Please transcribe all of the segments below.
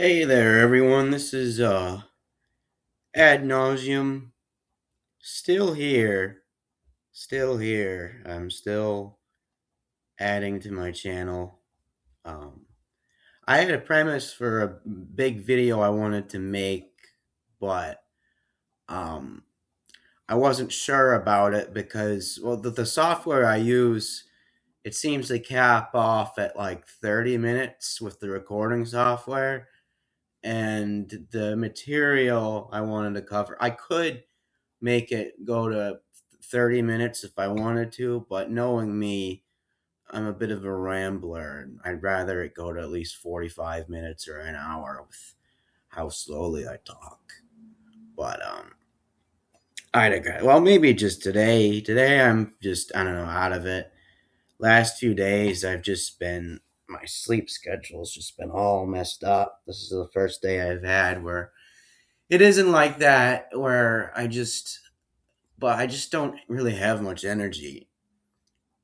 Hey there, everyone. This is Ad Nauseum. Still here. Still here. I'm still adding to my channel. Um, I had a premise for a big video I wanted to make, but um, I wasn't sure about it because, well, the software I use, it seems to cap off at like 30 minutes with the recording software. And the material I wanted to cover, I could make it go to 30 minutes if I wanted to, but knowing me, I'm a bit of a rambler and I'd rather it go to at least 45 minutes or an hour with how slowly I talk. But I'd agree. Well, maybe just today. Today I'm just, I don't know, out of it. Last few days I've just been, my sleep schedule's just been all messed up. This is the first day I've had where it isn't like that, where I just don't really have much energy.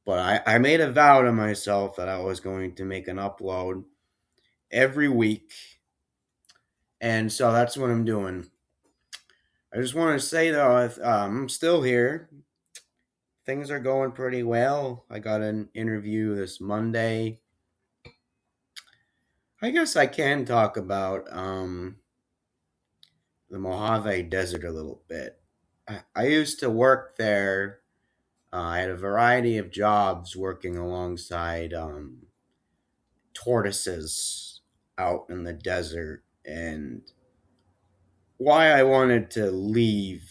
But I made a vow to myself that I was going to make an upload every week. And so that's what I'm doing. I just want to say, though, I'm still here. Things are going pretty well. I got an interview this Monday. I guess I can talk about the Mojave Desert a little bit. I used to work there. I had a variety of jobs working alongside tortoises out in the desert, and why I wanted to leave,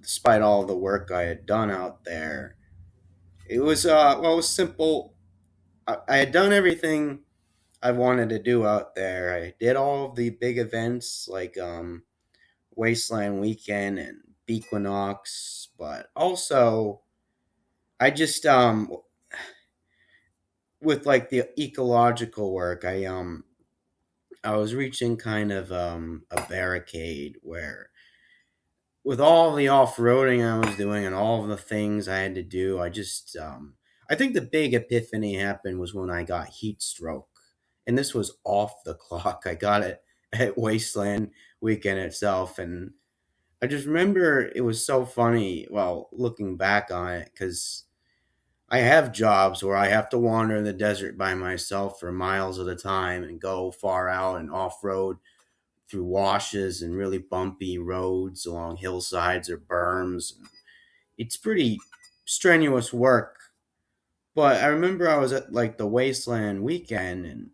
despite all the work I had done out there. It was well, it was simple. I had done everything I wanted to do out there. I did all of the big events like Wasteland Weekend and Bequinox, but also I just with like the ecological work, I was reaching kind of a barricade where, with all the off roading I was doing and all of the things I had to do, I think the big epiphany happened was when I got heat stroke, and this was off the clock. I got it at Wasteland Weekend itself, and I just remember it was so funny. Well, looking back on it, because I have jobs where I have to wander in the desert by myself for miles at a time and go far out and off road through washes and really bumpy roads along hillsides or berms. It's pretty strenuous work. But I remember I was at like the Wasteland Weekend, and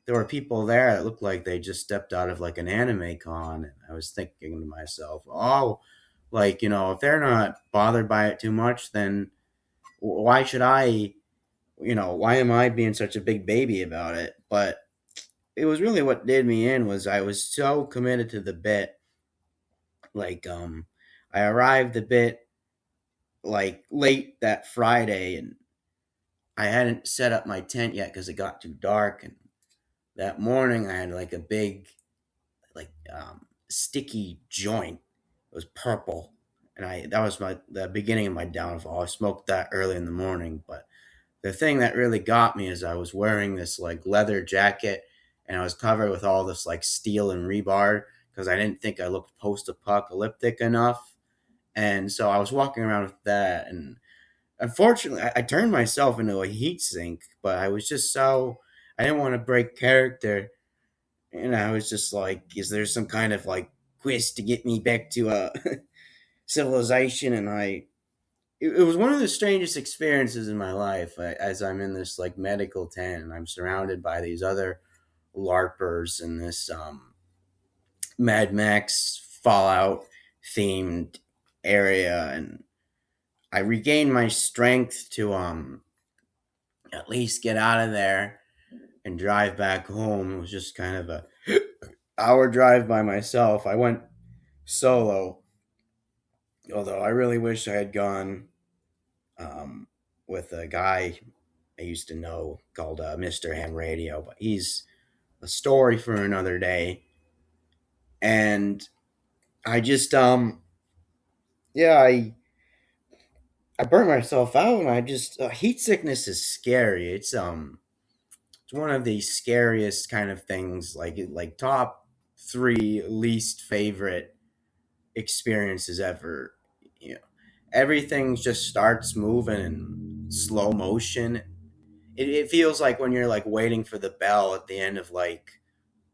there were people there that looked like they just stepped out of like an anime con. And I was thinking to myself, oh, like, if they're not bothered by it too much, then why should I, why am I being such a big baby about it? But it was really what did me in was I was so committed to the bit. Like, I arrived a bit like late that Friday, and I hadn't set up my tent yet because it got too dark. And that morning, I had like a big, like, sticky joint. It was purple, and I that was the beginning of my downfall. I smoked that early in the morning, but the thing that really got me is I was wearing this like leather jacket, and I was covered with all this like steel and rebar because I didn't think I looked post-apocalyptic enough. And so I was walking around with that, and unfortunately, I turned myself into a heat sink. But I was just so, I didn't want to break character, and I was just like, is there some kind of like quest to get me back to civilization? And it was one of the strangest experiences in my life, as I'm in this like medical tent and I'm surrounded by these other larpers in this Mad Max Fallout themed area, and I regained my strength to at least get out of there and drive back home. It was just kind of a hour drive by myself. I went solo, although I really wish I had gone um, with a guy I used to know called Mr. Ham Radio, but he's a story for another day. And I just yeah, I burnt myself out, and I just heat sickness is scary. It's one of the scariest kind of things, like top three least favorite experiences ever. You know, everything just starts moving in slow motion. It feels like when you're like waiting for the bell at the end of like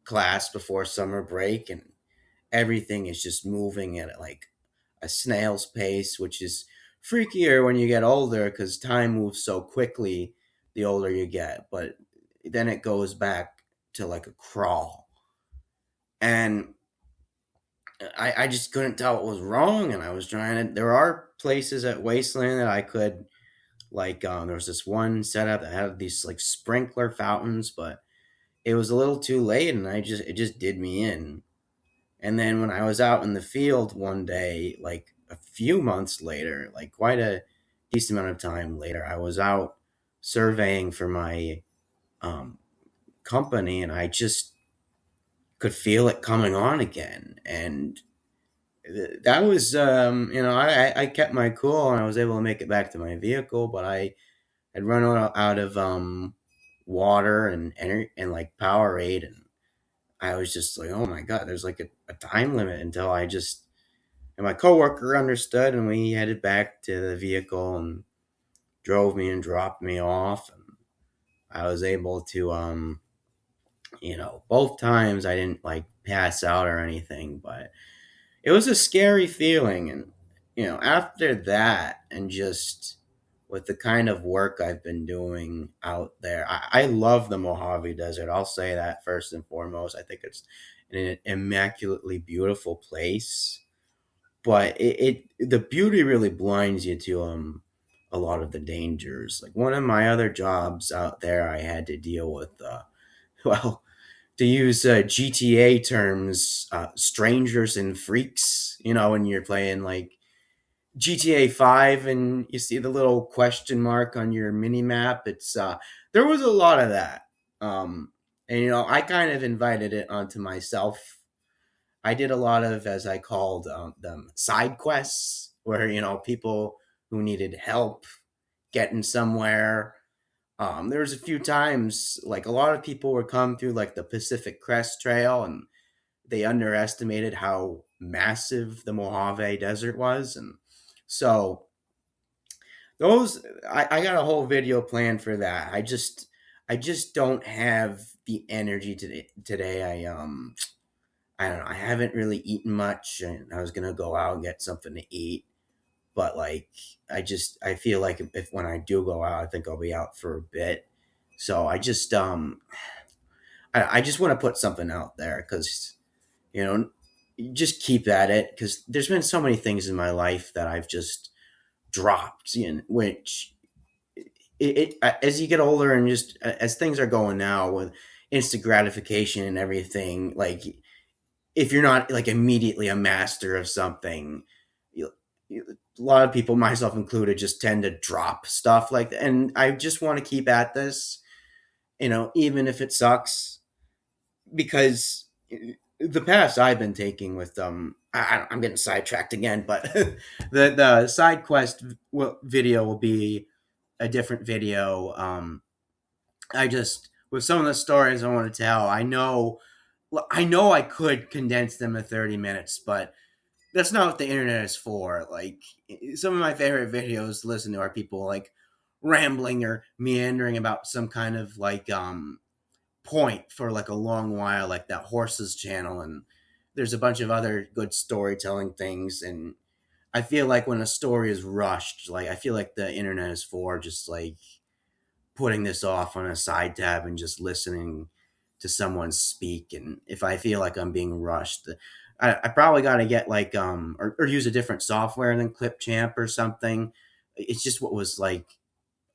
class before summer break, and everything is just moving at like a snail's pace, which is freakier when you get older because time moves so quickly the older you get. But then it goes back to like a crawl. And I just couldn't tell what was wrong. And I was trying to, there are places at Wasteland that I could, like, there was this one setup that had these like sprinkler fountains, but it was a little too late and it just did me in. And then when I was out in the field one day, like a few months later, like quite a decent amount of time later, I was out surveying for my um, company, and I just could feel it coming on again. And that was, I kept my cool and I was able to make it back to my vehicle, but I had run out of water and energy and like Powerade, and I was just like, oh my god, there's like a time limit until I just. And my coworker understood, and we headed back to the vehicle and drove me and dropped me off. And I was able to, both times I didn't like pass out or anything, but it was a scary feeling. And, after that, and just with the kind of work I've been doing out there, I love the Mojave Desert. I'll say that first and foremost. I think it's an immaculately beautiful place, but the beauty really blinds you to a lot of the dangers. Like one of my other jobs out there, I had to deal with well, to use GTA terms, strangers and freaks. When you're playing like GTA 5 and you see the little question mark on your mini map, it's there was a lot of that. And I kind of invited it onto myself. I did a lot of, as I called them, side quests, where people who needed help getting somewhere. There was a few times, like a lot of people would come through like the Pacific Crest Trail, and they underestimated how massive the Mojave Desert was, and so those I got a whole video planned for that. I just don't have the energy today. I don't know. I haven't really eaten much, and I was gonna go out and get something to eat. But like, I feel like if when I do go out, I think I'll be out for a bit. So I just want to put something out there because you know, just keep at it because there's been so many things in my life that I've just dropped, which as you get older and just as things are going now with instant gratification and everything, like if you're not like immediately a master of something, a lot of people, myself included, just tend to drop stuff like that. And I just want to keep at this, even if it sucks, because the paths I've been taking with I'm getting sidetracked again, but the side quest video will be a different video. I just with some of the stories I want to tell, I know I could condense them to 30 minutes, but that's not what the internet is for. Like some of my favorite videos to listen to are people like rambling or meandering about some kind of like point for like a long while, like that horses channel, and there's a bunch of other good storytelling things. And I feel like when a story is rushed, like I feel like the internet is for just like putting this off on a side tab and just listening to someone speak. And if I feel like I'm being rushed, I probably got to get like or use a different software than Clipchamp or something. It's just what was like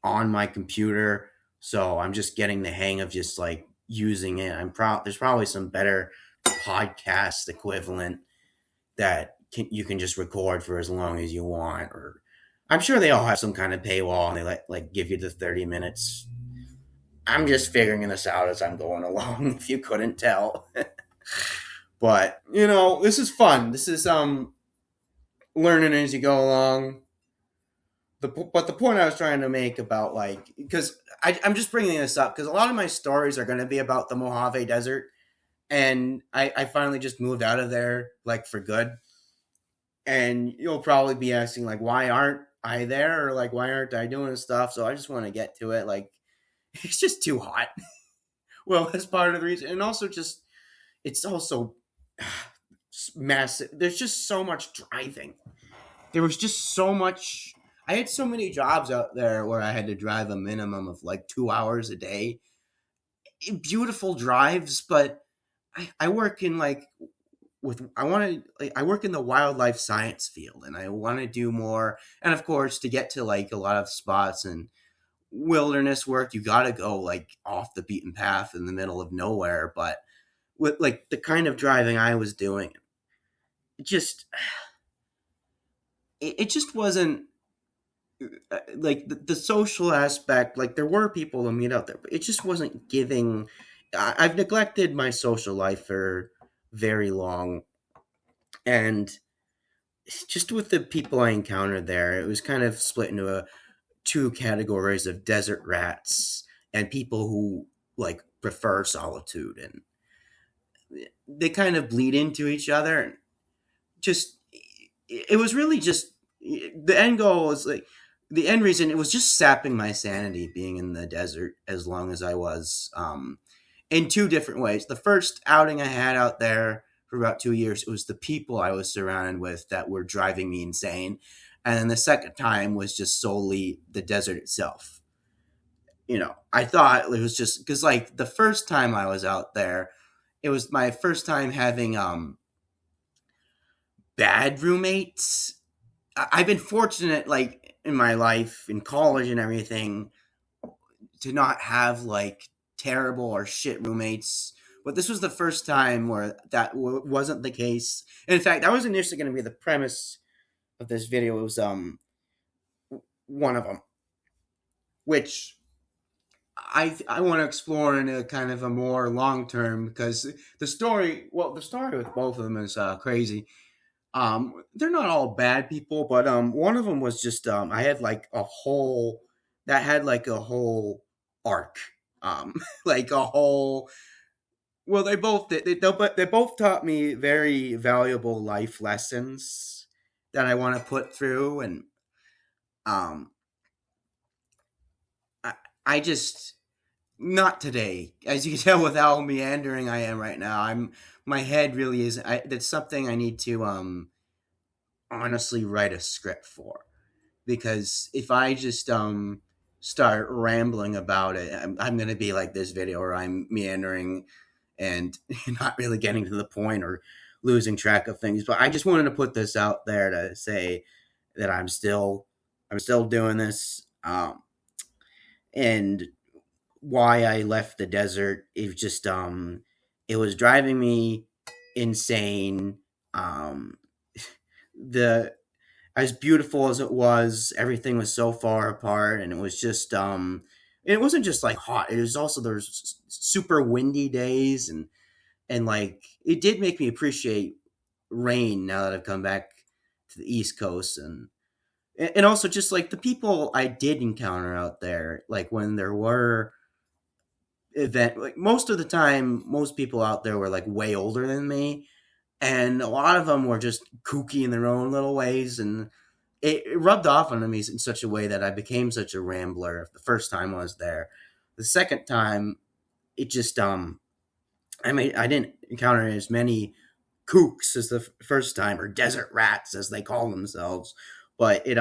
on my computer, so I'm just getting the hang of just like using it. There's probably some better podcast equivalent that you can just record for as long as you want, or I'm sure they all have some kind of paywall and they like give you the 30 minutes. I'm just figuring this out as I'm going along if you couldn't tell. But this is fun. This is learning as you go along. But the point I was trying to make about like because I'm just bringing this up because a lot of my stories are going to be about the Mojave Desert, and I finally just moved out of there like for good. And you'll probably be asking like, why aren't I there, or like why aren't I doing stuff? So I just want to get to it. Like it's just too hot. Well, that's part of the reason, and also just it's also massive. There's just so much driving. There was just so much. I had so many jobs out there where I had to drive a minimum of like 2 hours a day. Beautiful drives, but I work in like with I want to like, I work in the wildlife science field, and I want to do more. And of course, to get to like a lot of spots and wilderness work, you got to go like off the beaten path in the middle of nowhere. But with like the kind of driving I was doing, it just it just wasn't like the social aspect. Like there were people to meet out there, but it just wasn't giving. I've neglected my social life for very long, and just with the people I encountered there, it was kind of split into two categories of desert rats and people who like prefer solitude, and they kind of bleed into each other. And just it was really just the end goal was like the end reason it was just sapping my sanity being in the desert as long as I was in two different ways. The first outing I had out there for about 2 years, it was the people I was surrounded with that were driving me insane. And then the second time was just solely the desert itself. I thought it was just because, like, the first time I was out there, it was my first time having bad roommates. I've been fortunate, like, in my life, in college and everything, to not have like terrible or shit roommates. But this was the first time where that wasn't the case. And in fact, that was initially going to be the premise of this video. It was one of them, which I want to explore in a kind of a more long term because the story with both of them is crazy. They're not all bad people, but one of them was just I had like a whole that had like a whole arc, like a whole. Well, they both did. They both taught me very valuable life lessons that I want to put through, and um, I, I just not today, as you can tell with how meandering I am right now. My head really is. That's something I need to honestly write a script for, because if I just start rambling about it, I'm going to be like this video where I'm meandering and not really getting to the point or losing track of things. But I just wanted to put this out there to say that I'm still doing this, and why I left the desert. It was driving me insane. The As beautiful as it was, everything was so far apart, and it was just it wasn't just like hot. It was also there's super windy days, and like it did make me appreciate rain now that I've come back to the East Coast, and also just like the people I did encounter out there, like when there were like most of the time most people out there were like way older than me, and a lot of them were just kooky in their own little ways, and it rubbed off on me in such a way that I became such a rambler the first time I was there. The second time, it just I didn't encounter as many kooks as the first time, or desert rats as they call themselves, but it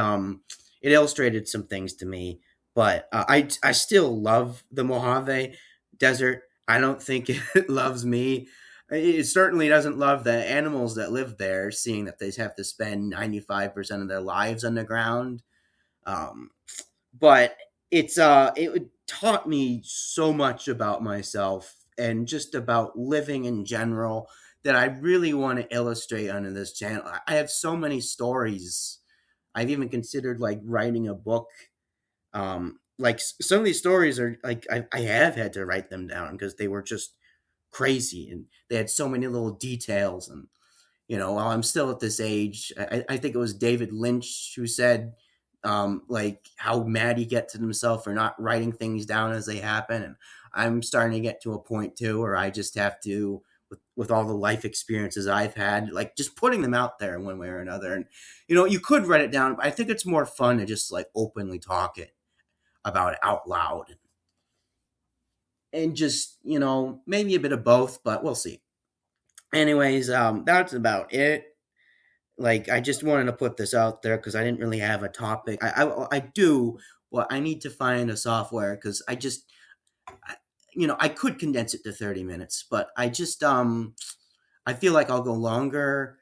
illustrated some things to me. But I still love the Mojave Desert. I don't think it loves me. It certainly doesn't love the animals that live there, seeing that they have to spend 95% of their lives underground. Um, but it taught me so much about myself and just about living in general that I really want to illustrate on this channel. I have so many stories. I've even considered like writing a book. Like some of these stories are like I have had to write them down because they were just crazy, and they had so many little details. And while I'm still at this age, I think it was David Lynch who said like how mad he gets at himself for not writing things down as they happen. And I'm starting to get to a point too where I just have to, with all the life experiences I've had, like just putting them out there in one way or another. And you could write it down, but I think it's more fun to just like openly talk it about it out loud, and just maybe a bit of both, but we'll see. Anyways, that's about it. Like, I just wanted to put this out there because I didn't really have a topic. I do, well, I need to find a software because I, I could condense it to 30 minutes, but I feel like I'll go longer,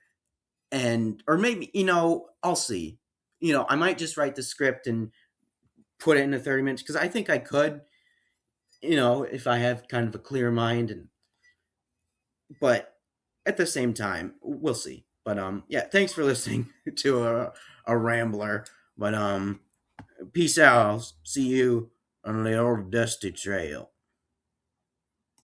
and or maybe I'll see. I might just write the script and put it into 30 minutes because I think I could, if I have kind of a clear mind. And but at the same time, we'll see. But yeah, thanks for listening to a rambler. But peace out. I'll see you on the old dusty trail.